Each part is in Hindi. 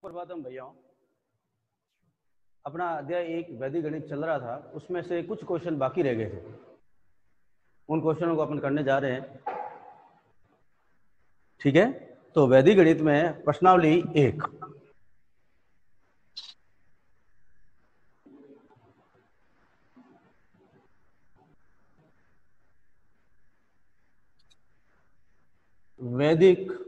प्रभातम भैया, अपना अध्याय 1 वैदिक गणित चल रहा था, उसमें से कुछ क्वेश्चन बाकी रह गए थे। उन क्वेश्चनों को अपन करने जा रहे हैं। ठीक है, तो वैदिक गणित में प्रश्नावली 1। वैदिक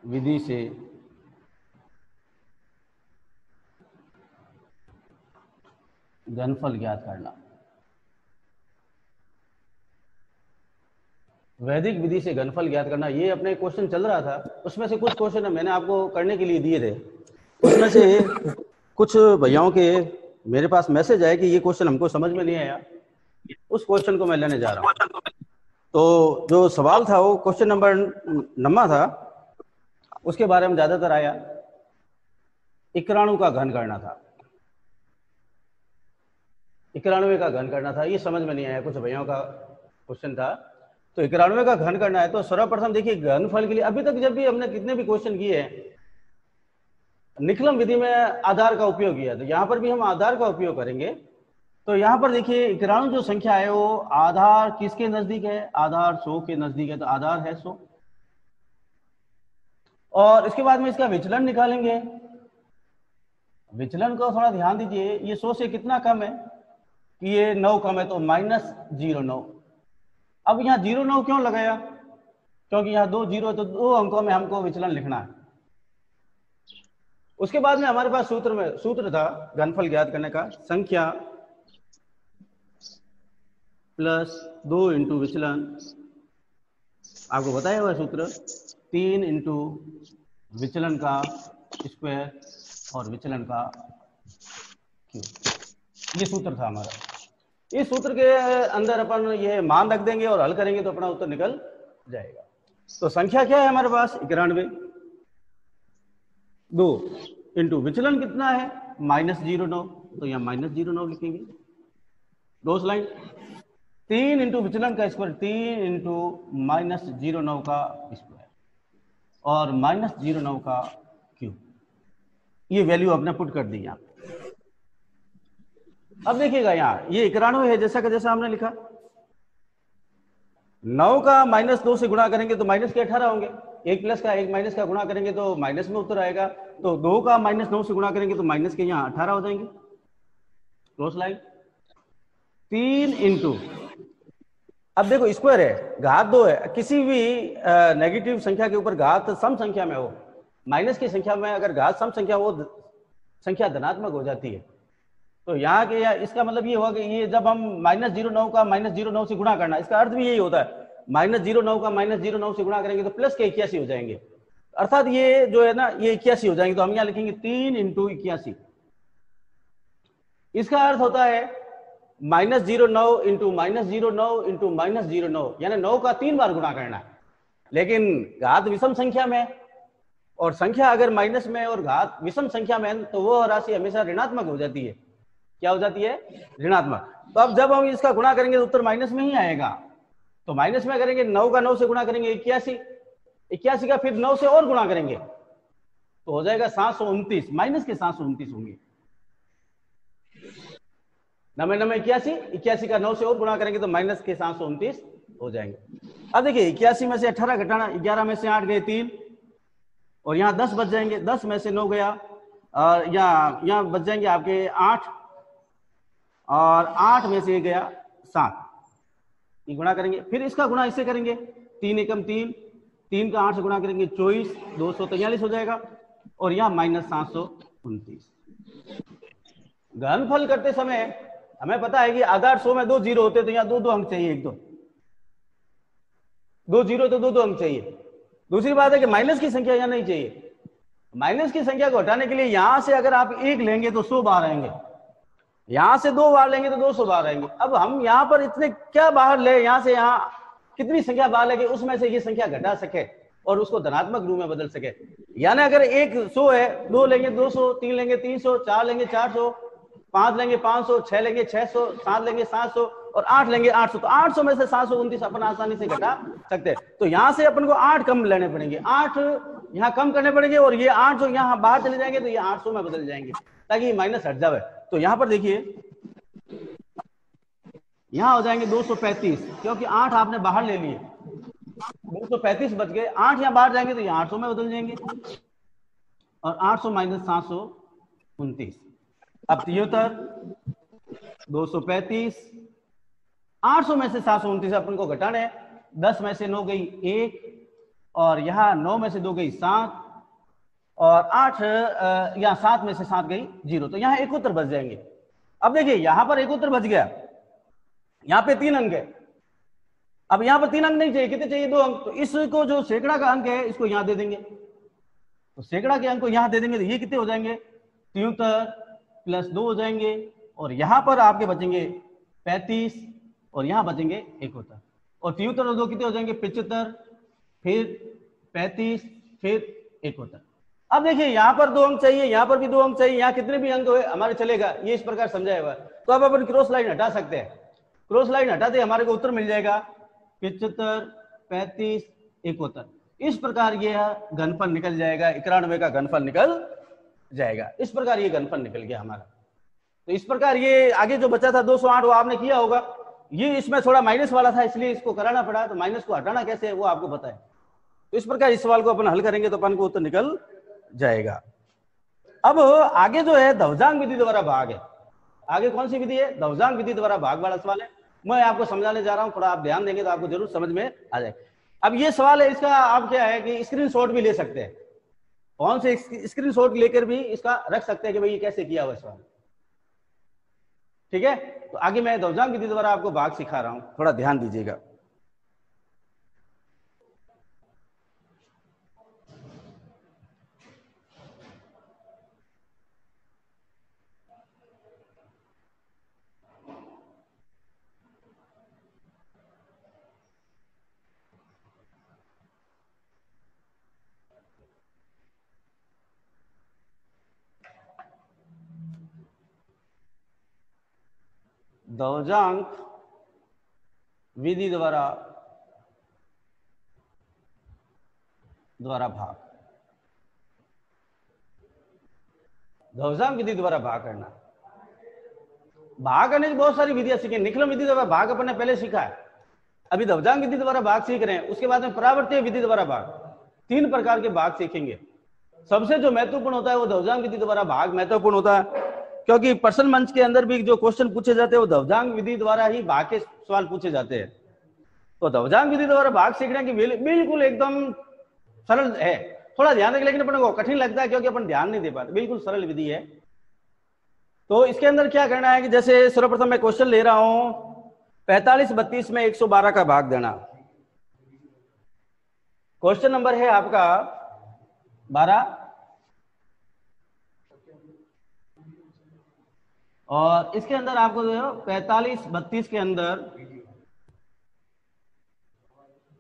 विधि से घनफल ज्ञात करना। वैदिक विधि से घनफल ज्ञात करना, ये अपने क्वेश्चन चल रहा था। उसमें से कुछ क्वेश्चन मैंने आपको करने के लिए दिए थे। उसमें से कुछ भैयाओं के मेरे पास मैसेज आया कि ये क्वेश्चन हमको समझ में नहीं आया, उस क्वेश्चन को मैं लेने जा रहा हूँ। तो जो सवाल था वो क्वेश्चन नंबर 9 था, उसके बारे में ज्यादातर आया। 91 का घन करना था, 91 का घन करना था। ये समझ में नहीं आया, कुछ भैयाओं का क्वेश्चन था। तो 91 का घन करना है तो सर्वप्रथम देखिए, घनफल के लिए अभी तक जब भी हमने कितने भी क्वेश्चन किए हैं, निकलम विधि में आधार का उपयोग किया, तो यहां पर भी हम आधार का उपयोग करेंगे। तो यहां पर देखिए 91 जो संख्या है वो आधार किसके नजदीक है? आधार 100 के नजदीक है, तो आधार है 100। और इसके बाद में इसका विचलन निकालेंगे। विचलन को थोड़ा ध्यान दीजिए, ये 100 से कितना कम है कि ये 9 कम है, तो -09। अब यहाँ 09 क्यों लगाया? क्योंकि यहाँ 2 जीरो है, तो 2 अंकों में हमको विचलन लिखना है। उसके बाद में हमारे पास सूत्र था घनफल ज्ञात करने का, संख्या प्लस 2 इंटू विचलन। आपको बताया हुआ सूत्र 3 इंटू विचलन का स्क्वायर और विचलन का क्यूब। ये सूत्र था हमारा। इस सूत्र के अंदर अपन ये मान रख देंगे और हल करेंगे तो अपना उत्तर निकल जाएगा। तो संख्या क्या है हमारे पास? 91। 2 इंटू विचलन कितना है? -09, तो यहाँ -09 लिखेंगे। 2 लाइन 3 इंटू विचलन का स्क्वायर, 3 इंटू -09 का स्क्वायर और -09 का क्यूब। ये वैल्यू आपने पुट कर दी यहाँ। अब देखिएगा यहाँ ये 91 है, जैसा का जैसा हमने लिखा। 9 का -2 से गुणा करेंगे तो माइनस के 18 होंगे। 1 प्लस का 1 माइनस का गुणा करेंगे तो माइनस में उत्तर आएगा। तो 2 का -9 से गुणा करेंगे तो माइनस के यहाँ 18 हो जाएंगे। क्लोज लाइन 3 इंटू, अब देखो स्क्वायर है, घात 2 है। किसी भी नेगेटिव संख्या के ऊपर घात सम संख्या में हो, माइनस की संख्या में अगर घात सम संख्या हो, संख्या धनात्मक हो जाती है। तो यहाँ के इसका मतलब ये हुआ कि ये जब हम -09 का -09 से गुणा करना, इसका अर्थ भी यही होता है। -09 का -09 से गुणा करेंगे तो प्लस के 81 हो जाएंगे, अर्थात ये जो है ना ये 81 हो जाएंगे। तो हम यहाँ लिखेंगे 3 इंटू 81। इसका अर्थ होता है -09 इंटू -09 इंटू -09, यानी 9 का 3 बार गुणा करना है। लेकिन घात विषम संख्या में, और संख्या अगर माइनस में और घात विषम संख्या में, तो वो राशि हमेशा ऋणात्मक हो जाती है। क्या हो जाती है? ऋणात्मक। तो अब जब हम इसका गुणा करेंगे तो उत्तर माइनस में ही आएगा। तो माइनस में करेंगे, 9 का 9 से गुणा करेंगे 81, 81 का फिर 9 से और गुणा करेंगे तो हो जाएगा 729, माइनस के 729 होंगे। 9 81, 81 का 9 से और गुणा करेंगे तो माइनस के 729 हो जाएंगे। अब देखिए 81 में से 18 घटाना, 11 में से 8 गए 3, और यहाँ 10 बच जाएंगे। 10 में से 9 गया, और यहाँ बच जाएंगे आपके 8, और 8 में से गया 7। ये गुणा करेंगे, फिर इसका गुणा इससे करेंगे, 3 एकम 3, 3 का 8 से गुणा करेंगे 24, 243 हो जाएगा, और यहाँ -729। घनफल करते समय हमें पता है कि आधार 100 में 2 जीरो होते, तो यहाँ 2 अंक चाहिए। 2 जीरो तो 2 अंक चाहिए। दूसरी बात है कि माइनस की संख्या यहाँ नहीं चाहिए। माइनस की संख्या को हटाने के लिए यहां से अगर आप 1 लेंगे तो 100 बार आएंगे, यहां से 2 बार लेंगे तो 200 बार आएंगे। अब हम यहां पर इतने क्या बाहर ले, यहां से यहां कितनी संख्या बाहर लेंगे उसमें से ये संख्या घटा सके और उसको धनात्मक रूप में बदल सके। यानी अगर 100 है, 2 लेंगे 200, 3 लेंगे 300, 4 लेंगे 400, 5 लेंगे 500, 6 लेंगे 600, 7 लेंगे 700, और 8 लेंगे 800, तो 800 में से 729 अपन आसानी से घटा सकते हैं। तो यहां से अपन को 8 कम लेने पड़ेंगे, 8 यहाँ कम करने पड़ेंगे, और ये 8 जो यहाँ बाहर चले जाएंगे तो ये 800 में बदल जाएंगे ताकि ये माइनस हट जाए। तो यहाँ पर देखिए यहाँ हो जाएंगे 235, क्योंकि 8 आपने बाहर ले लिए, 235 बच गए, 8 यहाँ बाहर जाएंगे तो ये 800 में बदल जाएंगे, और 800 माइनस 729, अब 73, 235, 800 में से 729 अपन को घटाना है, 10 में से 9 गई 1, और यहाँ 9 में से 2 गई 7, और 8 यहाँ 7 में से 7 गई 0, तो यहाँ 71 बच जाएंगे। अब देखिए यहाँ पर 71 बच गया, यहाँ पे 3 अंक है, अब यहाँ पर 3 अंक नहीं चाहिए, कितने चाहिए? 2 अंक। तो इसको जो सैकड़ा का अंक है इसको यहाँ दे देंगे, तो सैकड़ा के अंक को यहाँ दे देंगे, तो ये कितने हो जाएंगे? 73 प्लस 2 हो जाएंगे, और यहाँ पर आपके बचेंगे 35, और यहाँ बचेंगे 71, और 73 और 2 कितने हो जाएंगे? 75, फिर 35, फिर 71। अब देखिए यहाँ पर 2 अंक चाहिए, यहाँ पर भी 2 अंक चाहिए, यहाँ कितने भी अंक हुए हमारे चलेगा, ये इस प्रकार समझाया हुआ। तो अब अपन क्रॉस लाइन हटा सकते हैं, क्रॉस लाइन हटाते हमारे को उत्तर मिल जाएगा 75, 35, 71। इस प्रकार ये घनफल निकल जाएगा, 91 का घनफल निकल जाएगा। इस प्रकार ये घनफल निकल गया हमारा। तो इस प्रकार ये आगे जो बचा था 208 वो आपने किया होगा, ये इसमें थोड़ा माइनस वाला था इसलिए इसको कराना पड़ा, तो माइनस को हटाना कैसे है वो आपको पता है। तो इस प्रकार इस सवाल को अपन हल करेंगे तो अपन को उत्तर निकल जाएगा। अब आगे जो है ध्वजांक विधि द्वारा भाग है, आगे कौन सी विधि है? ध्वजांक विधि द्वारा भाग वाला सवाल है, मैं आपको समझाने जा रहा हूं, थोड़ा आप ध्यान देंगे तो आपको जरूर समझ में आ जाए। अब ये सवाल है, इसका आप क्या है कि स्क्रीनशॉट भी ले सकते हैं, कौन से स्क्रीनशॉट लेकर भी इसका रख सकते हैं कि भाई ये कैसे किया हुआ सवाल, ठीक है। तो आगे मैं ध्वजांक विधि द्वारा आपको भाग सिखा रहा हूं, थोड़ा ध्यान दीजिएगा। ध्वजांक विधि द्वारा भाग, ध्वजांक विधि द्वारा भाग करना। भाग करने की बहुत सारी विधियां सीखी, निखिलम विधि द्वारा भाग अपन ने पहले सीखा है, अभी ध्वजांक विधि द्वारा भाग सीख रहे हैं। उसके बाद में परावर्तीय विधि द्वारा भाग, 3 प्रकार के भाग सीखेंगे। सबसे जो महत्वपूर्ण होता है वो ध्वजांक विधि द्वारा भाग महत्वपूर्ण होता है, क्योंकि प्रश्न मंच के अंदर भी जो क्वेश्चन पूछे जाते हैं वो ध्वजांक विधि द्वारा ही भाग के सवाल पूछे जाते हैं। तो ध्वजांक विधि द्वारा भाग सीखने की बिल्कुल एकदम सरल है, थोड़ा ध्यान रखें, लेकिन अपन को कठिन लगता है क्योंकि अपन ध्यान नहीं दे पाते। बिल्कुल सरल विधि है। तो इसके अंदर क्या करना है कि जैसे सर्वप्रथम मैं क्वेश्चन ले रहा हूं, 45 32 में 112 का भाग देना। क्वेश्चन नंबर है आपका 12, और इसके अंदर आपको जो 45 32 के अंदर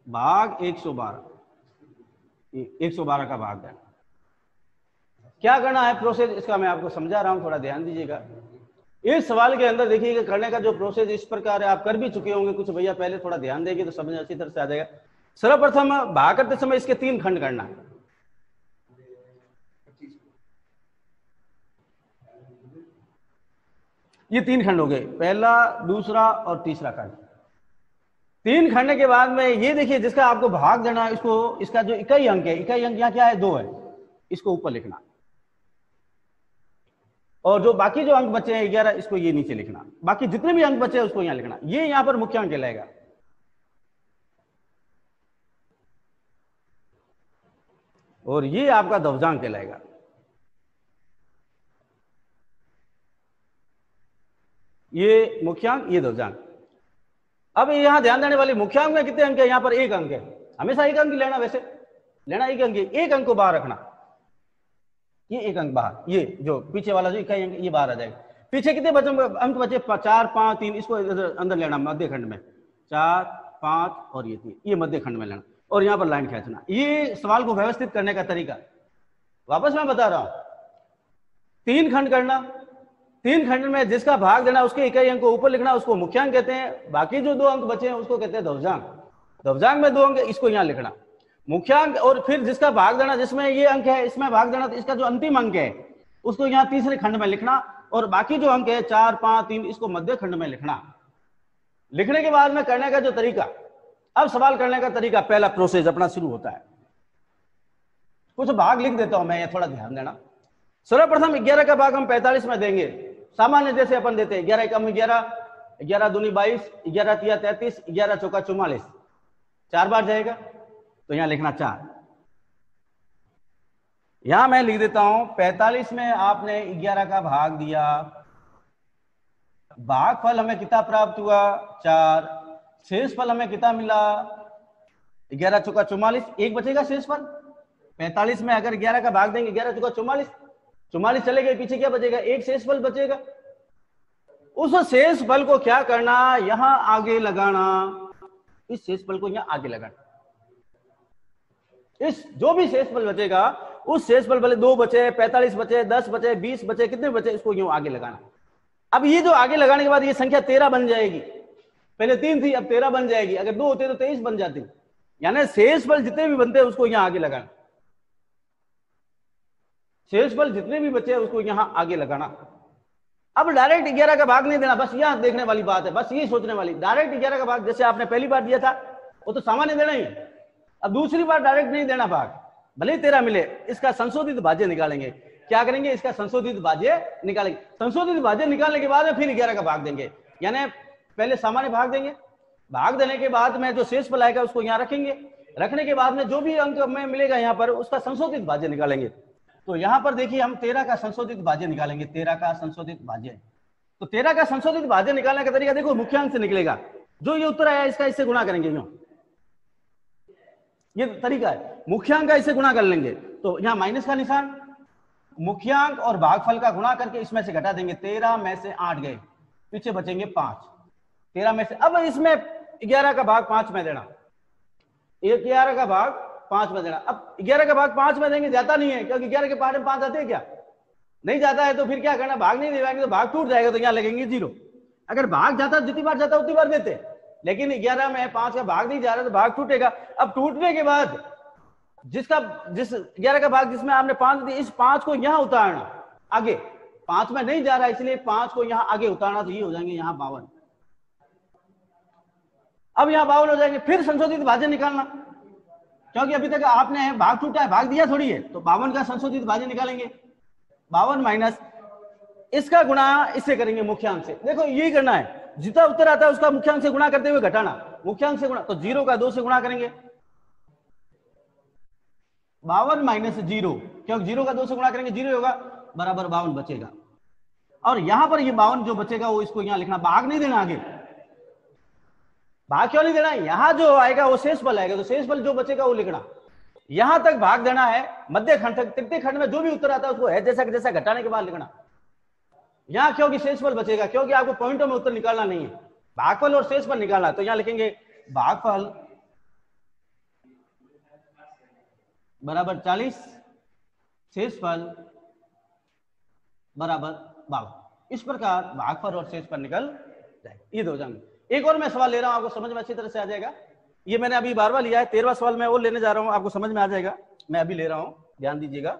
भाग 112 का भाग देना। क्या करना है प्रोसेस, इसका मैं आपको समझा रहा हूं, थोड़ा ध्यान दीजिएगा। इस सवाल के अंदर देखिएगा करने का जो प्रोसेस इस प्रकार है, आप कर भी चुके होंगे कुछ भैया पहले, थोड़ा ध्यान देंगे तो समझ अच्छी तरह से आ जाएगा। सर्वप्रथम भाग करते समय इसके 3 खंड करना है। ये 3 खंड हो गए, पहला, दूसरा और तीसरा खंड। 3 खंड के बाद में ये देखिए जिसका आपको भाग देना है, इसको, इसका जो इकाई अंक है, इकाई अंक यहाँ क्या है 2 है, इसको ऊपर लिखना, और जो बाकी जो अंक बचे हैं 11, इसको ये नीचे लिखना। बाकी जितने भी अंक बचे हैं उसको यहां लिखना। ये यहां पर मुख्य अंक कहलाएगा। और ये आपका ध्वजांक कहलाएगा। ये मुख्यांक, ये ध्वजांक। अब यहां ध्यान देने वाली मुख्यांक में कितने अंक है? यहां पर 1 अंक है, हमेशा 1 अंक लेना, वैसे लेना 1 अंक, 1 अंक को बाहर रखना, ये 1 अंक बाहर, ये जो पीछे वाला जो इकाई अंक ये बाहर आ जाएगा। पीछे कितने बचे अंक बचे? 4 5 3, इसको अंदर लेना मध्य खंड में, 4 5 और ये 3, ये मध्य खंड में लेना, और यहां पर लाइन खींचना। ये सवाल को व्यवस्थित करने का तरीका, वापस मैं बता रहा हूं। 3 खंड करना, 3 खंड में जिसका भाग देना उसके इकाई अंक को ऊपर लिखना उसको मुख्यांक कहते हैं, बाकी जो 2 अंक बचे हैं उसको कहते हैं ध्वजांक। ध्वजांक में 2 अंक इसको यहाँ लिखना मुख्यांक, और फिर जिसका भाग देना जिसमें ये अंक है इसमें भाग देना, तो इसका जो अंतिम अंक है उसको यहाँ तीसरे खंड में लिखना, और बाकी जो अंक है 4, 5, 3 इसको मध्य खंड में लिखना। लिखने के बाद में करने का जो तरीका, अब सवाल करने का तरीका, पहला प्रोसेस अपना शुरू होता है। कुछ भाग लिख देता हूं मैं, ये थोड़ा ध्यान देना। सर्वप्रथम 11 का भाग हम 45 में देंगे, सामान्य जैसे अपन देते हैं 11 कम 11, 11 दूनी 22, 11 तिया 33, 11 चौका 44, 4 बार जाएगा तो यहां लिखना 4। यहां मैं लिख देता हूं 45 में आपने 11 का भाग दिया, भागफल हमें कितना प्राप्त हुआ 4, शेषफल हमें कितना मिला 11 चौका 44, एक बचेगा शेषफल। 45 में अगर 11 का भाग देंगे 11 चौका 44, 44 चले गए, पीछे क्या बचेगा, एक शेषफल बचेगा। उस शेषफल को क्या करना, यहां आगे लगाना, इस शेषफल को यहां आगे लगाना। इस जो भी शेषफल बचेगा उस शेषफल भले 2 बचे, 45 बचे, 10 बचे, 20 बचे, कितने बचे, इसको यूं आगे लगाना। अब ये जो आगे लगाने के बाद ये संख्या 13 बन जाएगी, पहले 3 थी अब 13 बन जाएगी, अगर 2 होते तो 23 बन जाती। यानी शेषफल जितने भी बनते हैं उसको यहां आगे लगाना, शेषफल जितने भी बचे उसको यहां आगे लगाना। अब डायरेक्ट 11 का भाग नहीं देना, बस यहां देखने वाली बात है, बस ये सोचने वाली। डायरेक्ट 11 का भाग जैसे आपने पहली बार दिया था वो तो सामान्य देना ही, अब दूसरी बार डायरेक्ट नहीं देना भाग, भले ही 13 मिले, इसका संशोधित भाज्य निकालेंगे। क्या करेंगे, इसका संशोधित भाज्य निकालेंगे। संशोधित भाज्य निकालने के बाद फिर 11 का भाग देंगे, यानी पहले सामान्य भाग देंगे, भाग देने के बाद में जो शेषफल आएगा उसको यहाँ रखेंगे, रखने के बाद में जो भी अंक में मिलेगा यहाँ पर उसका संशोधित भाज्य निकालेंगे। तो यहाँ पर देखिए हम 13 का संशोधित भाज्य निकालेंगे, 13 का संशोधित भाज्य। तो 13 का संशोधित भाज्य निकालने का तरीका देखो, मुख्यांक से निकलेगा, जो ये उत्तर आया इसका इससे गुणा करेंगे, यूं ये तरीका है, मुख्यांक का इससे गुणा कर लेंगे। तो यहाँ माइनस का निशान, मुख्यांक और भागफल का गुणा करके इसमें से घटा देंगे। 13 में से 8 गए, पीछे बचेंगे 5, 13 में से, अब इसमें 11 का भाग 5 में देना, 11 का भाग 5 में देना। अब 11 का भाग 5 में देंगे, जाता नहीं है, क्योंकि 11 के पार्ट में 5 आते हैं क्या, नहीं जाता है, तो फिर क्या करना, भाग नहीं देवाएंगे तो भाग टूट जाएगा, तो यहाँ लगेंगे 0। अगर भाग जाता जितनी बार जाता उतनी बार देते, लेकिन 11 में 5 का भाग नहीं जा रहा तो भाग टूटेगा। अब टूटने के बाद जिस 11 का भाग जिसमें आपने 5 दिया, इस 5 को यहां उतारना आगे, 5 में नहीं जा रहा है इसलिए 5 को यहां आगे उतारना, तो ये हो जाएंगे यहां 52। अब यहां 52 हो जाएंगे, फिर संशोधित भाज्य निकालना, क्योंकि अभी तक आपने भाग टूटा है, भाग दिया थोड़ी है, तो 52 का संशोधित भाज्य निकालेंगे। 52 माइनस इसका गुणा इससे करेंगे मुख्यांक से। देखो यही करना है, जितना उत्तर आता है उसका मुख्यांक से गुणा करते हुए घटाना, मुख्यांक से गुणा, तो 0 का 2 से गुणा करेंगे, 52 माइनस 0, क्योंकि 0 का 2 से गुणा करेंगे 0 होगा, बराबर 52 बचेगा। और यहां पर ये 52 जो बचेगा वो इसको यहां लिखना, भाग नहीं देना आगे। भाग क्यों नहीं देना, यहां जो आएगा वो शेषफल आएगा, तो शेषफल जो बचेगा वो लिखना। यहां तक भाग देना है, मध्य खंड तक, तृतीय खंड में जो भी उत्तर आता है उसको है जैसा जैसा घटाने के बाद लिखना। यहां क्योंकि शेषफल बचेगा, क्योंकि आपको पॉइंटों में उत्तर निकालना नहीं है, भागफल और शेषफल निकालना, तो यहां लिखेंगे भागफल बराबर 40, शेषफल बराबर 52। इस प्रकार भागफल और शेषफल निकल जाए, ये दो जाएंगे। एक और मैं सवाल ले रहा हूं, आपको समझ में अच्छी तरह से आ जाएगा। ये मैंने अभी 12वां लिया है, 13वां सवाल मैं और लेने जा रहा हूं, आपको समझ में आ जाएगा। मैं अभी ले रहा हूं, ध्यान दीजिएगा।